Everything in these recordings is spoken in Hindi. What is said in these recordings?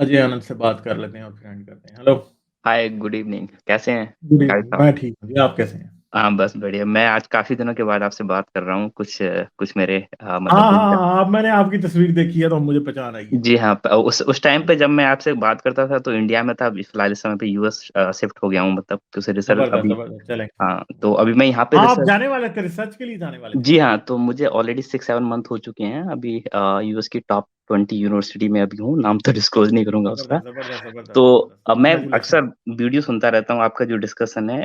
अजय आनंद से बात कर लेते हैं और फिर एंड करते हैं। हेलो, हाय, गुड इवनिंग। कैसे हैं गुड भाई इवनिंग। साहब? मैं ठीक हूँ जी, आप कैसे हैं? हाँ, बस बढ़िया। मैं आज काफ़ी दिनों के बाद आपसे बात कर रहा हूँ। कुछ मेरे मतलब हाँ, कुछ हाँ, हाँ, अब मैंने आपकी तस्वीर देखी है तो मुझे पहचान आई है। जी हाँ, उस टाइम पे जब मैं आपसे बात करता था तो इंडिया में था। अभी फ़िलहाल इस समय पे यूएस शिफ्ट हो गया हूँ, मतलब दूसरे रिसर्च ज़बरदस्त, अभी। ज़बरदस्त, चलें। हाँ, तो अभी मैं यहाँ पे हाँ, आप रिसर्च। जाने वाले थे, रिसर्च के लिए जाने वाले थे जी ना? हाँ, तो मुझे ऑलरेडी 6-7 मंथ हो चुके हैं अभी। यूएस की टॉप 20 यूनिवर्सिटी में अभी हूँ। नाम तो डिस्क्लोज़ नहीं करूँगा उसका। ज़बरदस्त, ज़बरदस्त, ज़बरदस्त, तो ज़बरदस्त। मैं कांग्रेचुलेशन। अक्सर वीडियो सुनता रहता हूँ, आपका जो डिस्कशन है।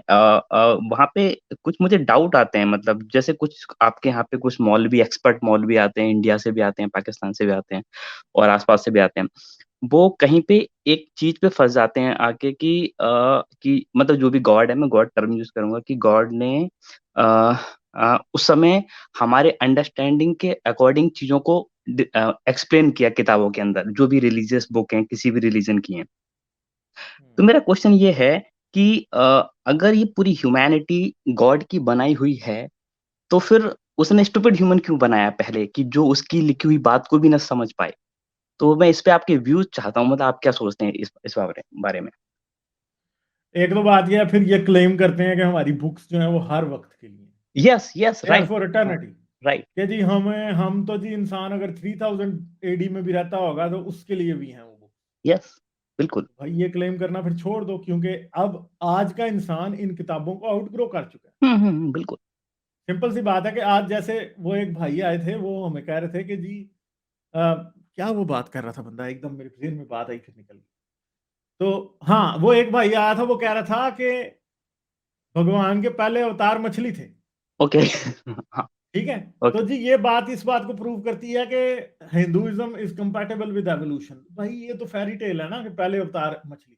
वहाँ पे कुछ मुझे डाउट आते हैं, मतलब जैसे कुछ आपके यहाँ पे कुछ मौलवी, एक्सपर्ट मौलवी आते हैं, इंडिया से भी आते हैं, पाकिस्तान से भी आते हैं और आस-पास से भी आते हैं। वो कहीं पे एक चीज़ पे फँस जाते हैं आके कि मतलब जो भी गॉड है, मैं गॉड टर्म यूज़ करूँगा कि गॉड ने अ उस समय हमारे अंडरस्टैंडिंग के अकॉर्डिंग चीज़ों को एक्सप्लेन किया किताबों के अंदर, जो भी रिलीजियस बुक हैं, किसी भी रिलीजन की हैं। तो हुँ, मेरा क्वेश्चन ये है कि अगर ये पूरी ह्यूमैनिटी गॉड की बनाई हुई है, तो फिर उसने स्टूपिड ह्यूमन क्यों बनाया पहले कि जो उसकी लिखी हुई बात को भी ना समझ पाए? तो मैं इस पे आपके व्यूज़ चाहता हूँ, मतलब आप क्या सोचते हैं इस बारे में? एक तो बात ये है, फिर ये क्लेम करते हैं कि हमारी बुक्स जो हैं वो हर वक़्त के लिए हैं। Yes, yes, they are right. For हाँ, इटर्निटी। राइट। कि जी हम तो जी इंसान अगर 3000 एडी में भी रहता होगा तो उसके लिए भी हैं वो बुक। यस, बिल्कुल। भाई ये क्लेम करना फिर छोड़ दो, क्योंकि अब आज का इंसान इन किताबों को आउटग्रो कर चुका है। बिल्कुल। सिंपल सी बात है कि आज जैसे वो एक भाई आए थे, वो हमें कह रहे थे कि जी क्या वो बात कर रहा था बंदा, एकदम मेरे ज़हन में बात आई फिर निकल गई। तो हाँ, वो एक भाई आया था, वो कह रहा था कि भगवान के पहले अवतार मछली थे, ओके। हाँ, ठीक है? तो ओके। जी ये बात इस बात को प्रूव करती है कि Hinduism is compatible with evolution. भाई ये तो फेयरी टेल है ना कि पहले अवतार मछली थे।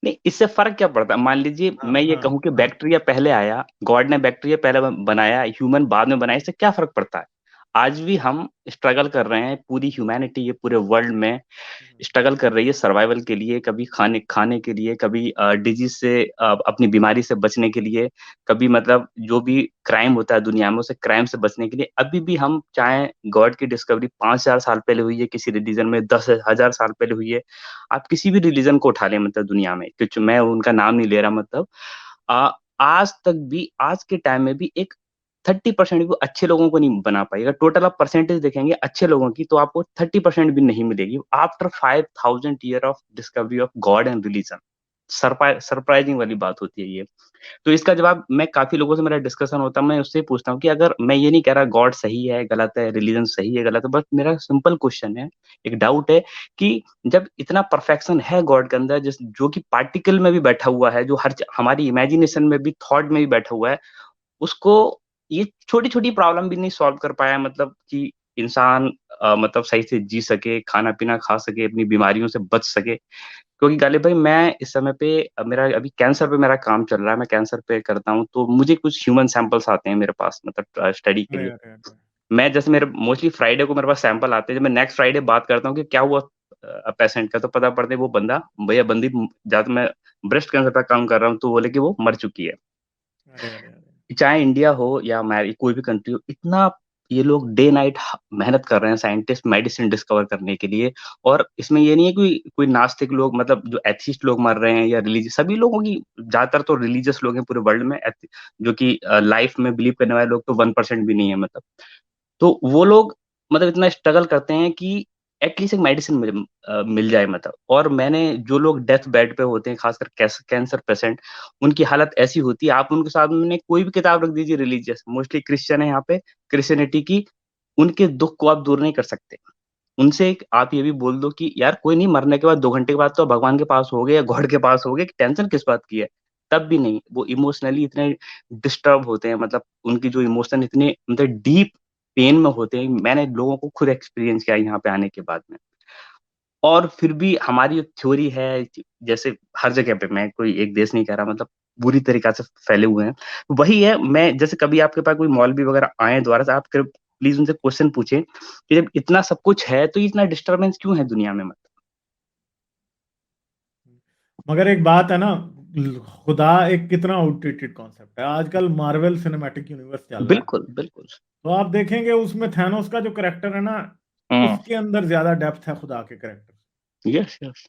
नहीं, इससे फ़र्क क्या पड़ता है? मान लीजिए हाँ, मैं ये हाँ, कहूँ कि हाँ। बैक्टीरिया पहले आया, गॉड ने बैक्टीरिया पहले बनाया, ह्यूमन बाद में बनाया, इससे क्या फ़र्क पड़ता है? आज भी हम स्ट्रगल कर रहे हैं, पूरी ह्यूमैनिटी ये पूरे वर्ल्ड में हुँ, स्ट्रगल कर रही है सर्वाइवल के लिए, कभी खाने खाने के लिए, कभी डिजीज़ से अपनी बीमारी से बचने के लिए, कभी मतलब जो भी क्राइम होता है दुनिया में, उसे क्राइम से बचने के लिए। अभी भी हम चाहे गॉड की डिस्कवरी 5000 साल पहले हुई है किसी रिलीजन में, 10,000 साल पहले हुई है। आप किसी भी रिलीजन को उठा लें, मतलब दुनिया में, कुछ मैं उनका नाम नहीं ले रहा, मतलब अ, आज तक भी आज के टाइम में भी एक 30% भी अच्छे लोगों को नहीं बना पाई। अगर टोटल आप परसेंटेज देखेंगे अच्छे लोगों की, तो आपको 30% भी नहीं मिलेगी after 5000 year of discovery of God and religion. Surprising वाली बात होती है ये। तो इसका जवाब मैं काफ़ी लोगों से मेरा डिस्कशन होता है, मैं उससे पूछता हूँ कि अगर मैं ये नहीं कह रहा गॉड सही है, गलत है, रिलीजन सही है, गलत है, बस मेरा सिंपल क्वेश्चन है, एक डाउट है कि जब इतना परफेक्शन है गॉड के अंदर, जिस जो कि पार्टिकल में भी बैठा हुआ है, जो हमारी इमेजिनेशन में भी, थॉट में भी बैठा हुआ है, उसको ये छोटी-छोटी प्रॉब्लम भी नहीं सॉल्व कर पाया, मतलब कि इंसान मतलब सही से जी सके, खाना-पीना खा सके, अपनी बीमारियों से बच सके। क्योंकि गालिब भाई मैं इस समय पे मेरा अभी कैंसर पे मेरा काम चल रहा है, मैं कैंसर पे करता हूँ, तो मुझे कुछ ह्यूमन सैंपल्स आते हैं मेरे पास, मतलब स्टडी के अरे, लिए। अरे, अरे! मैं जैसे मेरे मोस्टली फ्राइडे को मेरे पास सैंपल आते हैं, जब मैं नेक्स्ट फ्राइडे बात करता हूँ कि क्या हुआ पेशेंट का, तो पता पड़ता है वो बंदा भैया बंदी जहाँ मैं ब्रेस्ट कैंसर पे काम कर रहा हूँ, तो बोले कि वो मर चुकी है। अरे, अरे, अरे! चाहे इंडिया हो या कोई भी कंट्री हो, इतना ये लोग डे नाइट मेहनत कर रहे हैं साइंटिस्ट मेडिसिन डिस्कवर करने के लिए। और इसमें ये नहीं है कि कोई नास्तिक लोग, मतलब जो एथिस्ट लोग मर रहे हैं या रिलीजियस, सभी लोगों की, ज्यादातर तो रिलीजियस लोग हैं पूरे वर्ल्ड में, जो कि लाइफ में बिलीव करने वाले लोग तो 1% भी नहीं है, मतलब। तो वो लोग मतलब इतना स्ट्रगल करते हैं कि एटलीस्ट एक मेडिसिन मिल जाए, मतलब। और मैंने जो लोग डेथ बेड पे होते हैं, खासकर कैंसर पेशेंट, उनकी हालत ऐसी होती है, आप उनके सामने कोई भी किताब रख दीजिए रिलीजियस, मोस्टली क्रिश्चियन है यहाँ पे, क्रिश्चियनिटी की, उनके दुःख को आप दूर नहीं कर सकते। उनसे एक आप ये भी बोल दो कि यार कोई नहीं, मरने के बाद 2 घंटे के बाद तो भगवान के पास होगे या गॉड के पास होगे, टेंशन किस बात की है? तब भी नहीं, वो इमोशनली इतने डिस्टर्ब होते हैं, मतलब उनकी जो इमोशन इतने मतलब डीप पेन में होते हैं, मैंने लोगों को खुद एक्सपीरियंस किया है यहाँ पे आने के बाद में। और फिर भी हमारी एक थ्योरी है जैसे हर जगह पे, मैं कोई एक देश नहीं कह रहा, मतलब बुरी तरीक़ा से फैले हुए हैं। वही है, मैं जैसे कभी आपके पास कोई मौलवी वगैरह आएँ दोबारा से, आप प्लीज़ उनसे क्वेश्चन पूछें कि जब इतना सब कुछ है, तो इतना डिस्टर्बेंस क्यों है दुनिया में, मतलब? मगर एक बात है ना, खुदा एक कितना आउटडेटेड कॉन्सेप्ट है। आजकल मार्वल सिनेमैटिक यूनिवर्स चल रहा है। बिल्कुल, बिल्कुल। तो आप देखेंगे उसमें थैनोस का जो करैक्टर है ना, हुँ, उसके अंदर ज़्यादा डेप्थ है खुदा के करैक्टर से। Yes, yes.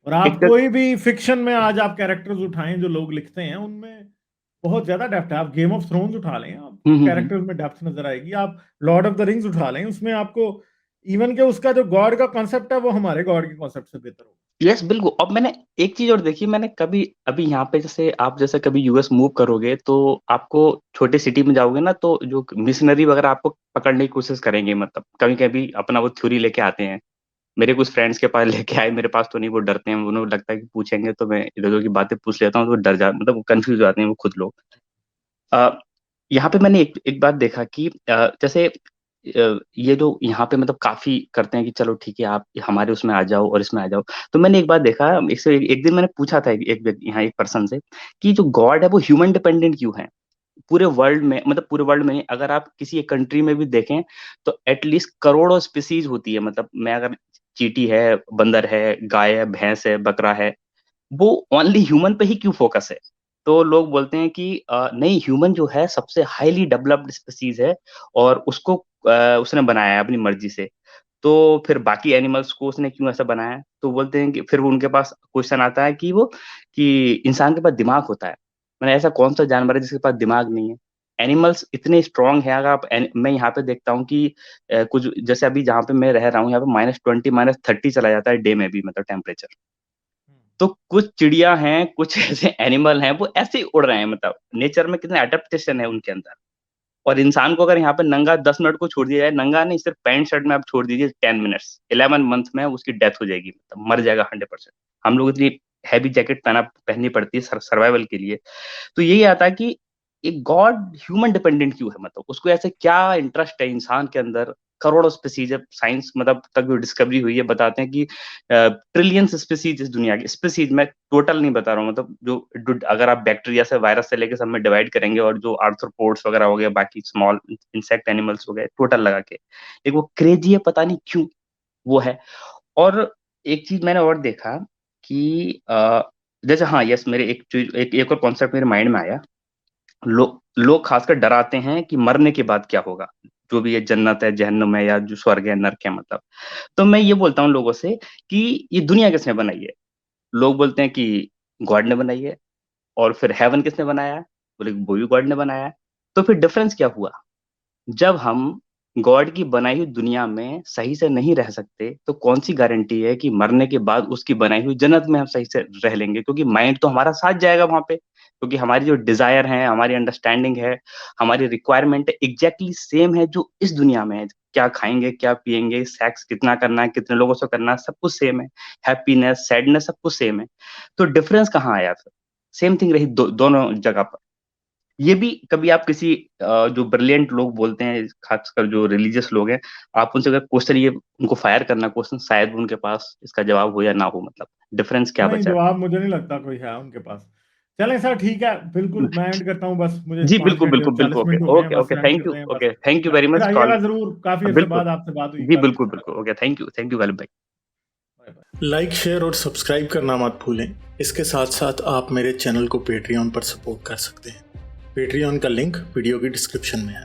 और आप एक कोई भी फ़िक्शन में आज आप कैरेक्टर्स उठाएँ जो लोग लिखते हैं, उनमें बहुत ज़्यादा डेप्थ है। आप गेम ऑफ थ्रोन्स उठा लें, आपको हुँ, हुँ, हुँ। कैरेक्टर्स में डेप्थ नज़र आएगी। आप लॉर्ड ऑफ द रिंग्स उठा लें, उसमें आपको इवन कि उसका जो गॉड का कॉन्सेप्ट है, वो हमारे गॉड के कॉन्सेप्ट से बेहतर होगा। यस, बिल्कुल। अब मैंने एक चीज़ और देखी, मैंने कभी अभी यहाँ पे जैसे आप जैसे कभी यूएस मूव करोगे, तो आपको छोटे सिटी में जाओगे ना, तो जो मिशनरी वगैरह आपको पकड़ने की कोशिश करेंगे, मतलब कभी-कभी अपना वो थ्योरी लेके आते हैं। मेरे कुछ फ्रेंड्स के पास लेके आए, मेरे पास तो नहीं, वो डरते हैं, उन्हें लगता है कि पूछेंगे तो मैं इधर-उधर की बातें पूछ लेता हूँ, तो वो डर जा मतलब वो कन्फ्यूज़ हो जाते हैं वो खुद लोग। अ, यहाँ पे मैंने एक एक बात देखा कि जैसे ये जो यहाँ पे मतलब काफ़ी करते हैं कि चलो ठीक है, आप हमारे उसमें आ जाओ और इसमें आ जाओ। तो मैंने एक बात देखा, इससे एक दिन मैंने पूछा था एक व्यक्ति यहाँ एक पर्सन से कि जो गॉड है वो ह्यूमन डिपेंडेंट क्यों है? पूरे वर्ल्ड में, मतलब पूरे वर्ल्ड में नहीं, अगर आप किसी एक कंट्री में भी देखें, तो एट लीस्ट करोड़ों स्पीशीज़ होती है। मतलब मैं अगर चींटी है, बंदर है, गाय है, भैंस है, बकरा है, वो ओनली ह्यूमन पे ही क्यों फ़ोकस है? तो लोग बोलते हैं कि नहीं, ह्यूमन जो है सबसे हाइली डेवलप्ड स्पीशीज़ है और उसको उसने बनाया है अपनी मर्ज़ी से। तो फिर बाकी एनिमल्स को उसने क्यों ऐसा बनाया है? तो बोलते हैं कि फिर वो उनके पास क्वेश्चन आता है कि वो कि इंसान के पास दिमाग होता है। मैंने ऐसा कौन-सा जानवर है जिसके पास दिमाग नहीं है? एनिमल्स इतने स्ट्रॉन्ग हैं, अगर आप मैं यहाँ पे देखता हूँ कि कुछ जैसे अभी जहाँ पे मैं रह रहा हूँ, यहाँ पे -20 -30 चला जाता है डे में भी, मतलब टेम्परेचर। हुँ। तो कुछ चिड़िया हैं, कुछ ऐसे एनिमल हैं, वो ऐसे ही उड़ रहे हैं, मतलब नेचर में कितना एडaptation है उनके अंदर। और इंसान को अगर यहाँ पे नंगा 10 मिनट को छोड़ दिया जाए, नंगा नहीं, सिर्फ पैंट शर्ट में आप छोड़ दीजिए 10 मिनट्स, 11 मंथ में उसकी डेथ हो जाएगी, मतलब मर जाएगा 100%। हम लोग इतनी हेवी जैकेट पहननी पड़ती है सर्वाइवल के लिए। तो यही आता है कि एक गॉड ह्यूमन डिपेंडेंट क्यों है? मतलब उसको ऐसे क्या इंटरेस्ट है इंसान के अंदर? करोड़ों स्पीशीज़ है, साइंस मतलब तक जो डिस्कवरी हुई है, बताते हैं कि ट्रिलियंस स्पीशीज़ इस दुनिया की, स्पीशीज़ मैं टोटल नहीं बता रहा हूँ, मतलब जो अगर आप बैक्टीरिया से, वायरस से लेके सब में डिवाइड करेंगे, और जो आर्थ्रोपोड्स वगैरह हो गए, बाकी स्मॉल इंसेक्ट एनिमल्स हो गए, टोटल लगा के। एक वो क्रेज़ी है, पता नहीं क्यों वो है। और एक चीज़ मैंने और देखा कि जैसे हाँ, यस, मेरे एक चीज़, एक और कॉन्सेप्ट मेरे माइंड में आया। लोग खासकर डराते हैं कि मरने के बाद क्या होगा? जो भी ये जन्नत है, जहन्नुम है, या जो स्वर्ग है, नर्क है, मतलब। तो मैं ये बोलता हूँ लोगों से कि ये दुनिया किसने बनाई है? लोग बोलते हैं कि गॉड ने बनाई है। और फिर हेवन किसने बनाया है? बोले वो भी गॉड ने बनाया है। तो फिर डिफरेंस क्या हुआ? जब हम गॉड की बनाई हुई दुनिया में सही से नहीं रह सकते, तो कौन-सी गारंटी है कि मरने के बाद उसकी बनाई हुई जन्नत में हम सही से रह लेंगे? क्योंकि माइंड तो हमारा साथ जाएगा वहाँ पे, क्योंकि हमारी जो डिज़ायर है, हमारी अंडरस्टैंडिंग है, हमारी रिक्वायरमेंट है, एग्ज़ैक्टली सेम है जो इस दुनिया में है। क्या खाएँगे, क्या पिएँगे, सेक्स कितना करना है, कितने लोगों से करना है, सब कुछ सेम है। हैप्पीनेस, सैडनेस, सब कुछ सेम है। तो डिफरेंस कहाँ आया फिर? सेम थिंग रही दोनों जगह पर। ये भी कभी आप किसी जो ब्रिलियंट लोग बोलते हैं, खासकर जो रिलीजियस लोग हैं, आप उनसे अगर क्वेश्चन ये उनको फायर करना क्वेश्चन, शायद उनके पास इसका जवाब हो या ना हो, मतलब डिफरेंस क्या नहीं, बचा है? जवाब मुझे नहीं लगता कोई है उनके पास। चलें सर, ठीक है, बिल्कुल मैं एंड करता हूँ बस, मुझे जी, 5 बिल्कुल, मिनट बिल्कुल, 40 बिल्कुल। ओके, मिनट हो गए हैं, ओके, बस ओके, एंड कर दें बस। थैंक यू वेरी फिर मच आइएगा कॉल। ज़रूर, काफ़ी अरसे बिल्कुल। बाद आपसे बात हुई, जी, काफ़ी बिल्कुल, अच्छा बिल्कुल। लगा। ओके, थैंक यू गालिब भाई। Bye bye. लाइक, शेयर और सब्सक्राइब करना मत भूलें। इसके साथ साथ आप मेरे चैनल को पेट्रियन पर सपोर्ट कर सकते हैं। पेट्रियन का लिंक वीडियो की डिस्क्रिप्शन में है।